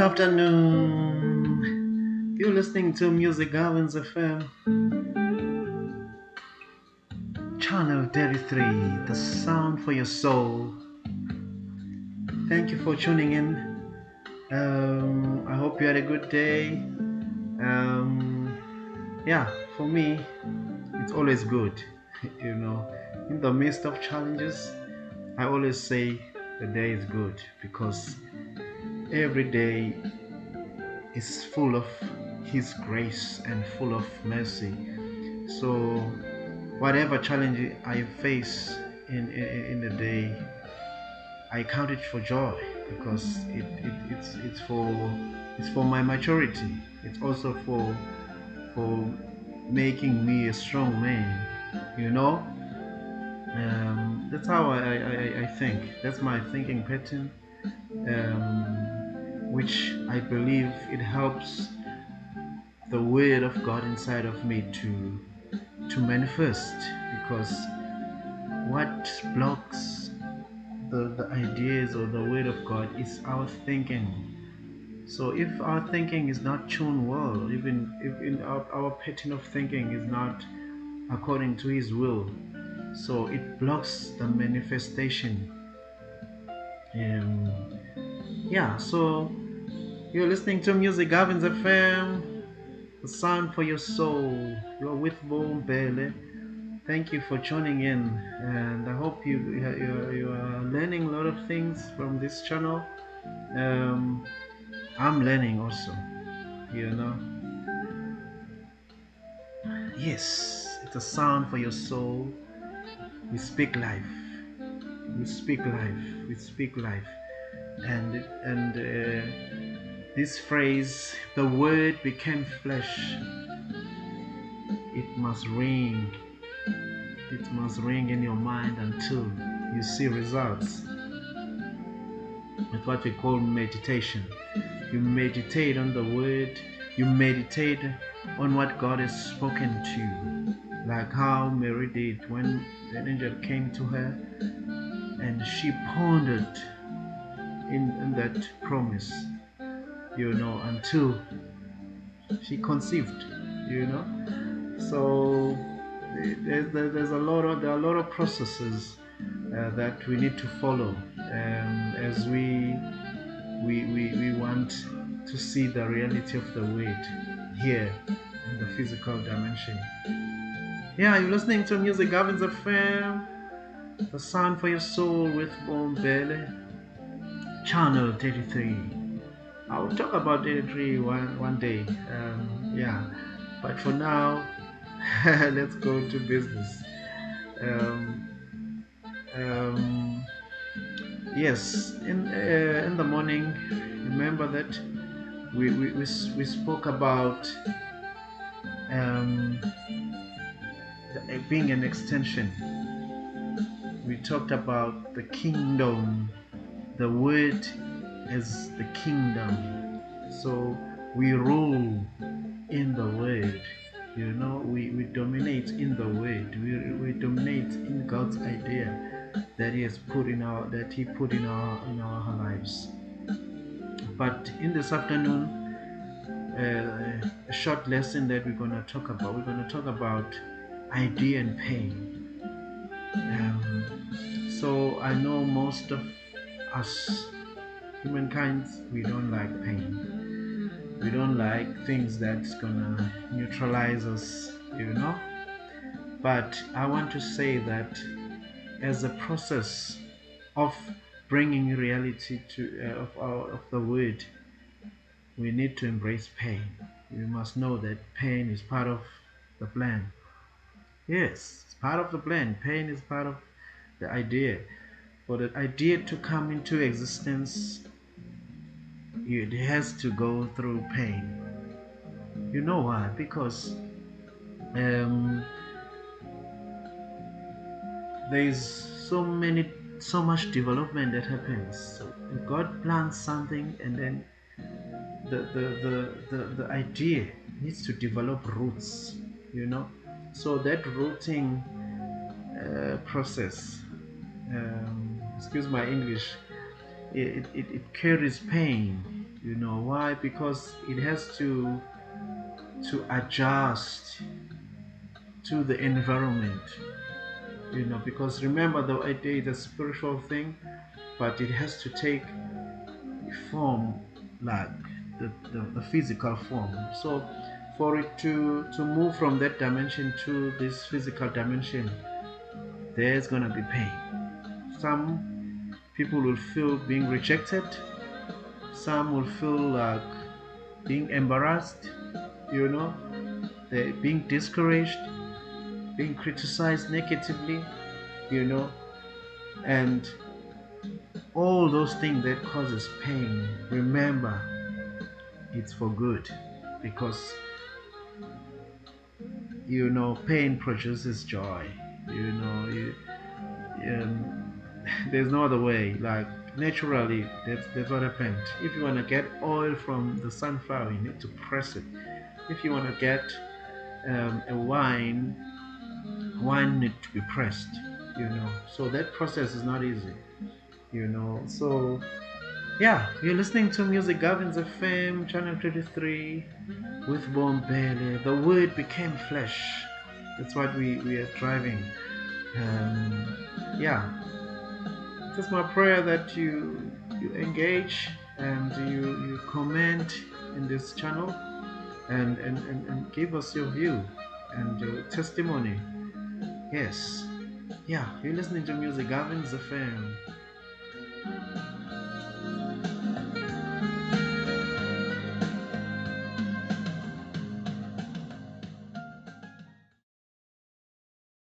afternoon. You're listening to MusicGovernsFM, Channel 33, the sound for your soul. Thank you for tuning in. I hope you had a good day. For me, it's always good. In the midst of challenges, I always say the day is good because every day is full of His grace and full of mercy. So, whatever challenge I face in the day, I count it for joy because it's for my maturity. It's also for making me a strong man. You know, that's how I think. That's my thinking pattern, which I believe it helps the word of God inside of me to manifest, because what blocks the ideas or the word of God is our thinking. So if our thinking is not tuned well, even if in our pattern of thinking is not according to His will, so it blocks the manifestation. So you're listening to Music Governs FM, the sound for your soul. You're with Bombele. Thank you for tuning in, and I hope you are learning a lot of things from this channel. I'm learning also, you know. Yes, it's a sound for your soul. We speak life. We speak life. We speak life. And this phrase, the word became flesh. It must ring. It must ring in your mind until you see results. It's what we call meditation. You meditate on the word. You meditate on what God has spoken to you, like how Mary did when the angel came to her and she pondered in that promise, until she conceived, So there are a lot of processes that we need to follow as we want to see the reality of the word here in the physical dimension. Yeah, you're listening to Music Governs FM, the sound for your soul with Bombele, Channel 33. I will talk about 33 one day. But for now, let's go to business. Um, um, yes, in the morning, remember that we spoke about being an extension. We talked about the kingdom. The word is the kingdom. So we rule in the word. We dominate in the word. We dominate in God's idea that He put in our lives. But in this afternoon, a short lesson that we're gonna talk about idea and pain. So I know most of us humankind, we don't like pain. We don't like things that's gonna neutralize us, But I want to say that as a process of bringing reality of the word, we need to embrace pain. We must know that pain is part of the plan. Yes, it's part of the plan. Pain is part of the idea. For the idea to come into existence, it has to go through pain. You know why? Because there's so much development that happens. So God plans something, and then the idea needs to develop roots. So that rooting process, excuse my English, it carries pain. Why? Because it has to adjust to the environment. Because remember, the idea is a spiritual thing, but it has to take form, like the physical form. So for it to move from that dimension to this physical dimension, there's gonna be pain. Some people will feel being rejected, some will feel like being embarrassed, you know they're being discouraged, being criticized negatively, you know and all those things that causes pain. Remember, it's for good, because pain produces joy. There's no other way. Like, naturally, that's what happened. If you want to get oil from the sunflower, you need to press it. If you want to get a wine need to be pressed. So that process is not easy. So yeah, you're listening to Music Governs FM, channel 33, with Bombele. The word became flesh. That's what we are driving. Yeah, it's my prayer that you engage and you comment in this channel, and give us your view and your testimony. Yes. Yeah, you're listening to Music Governs FM.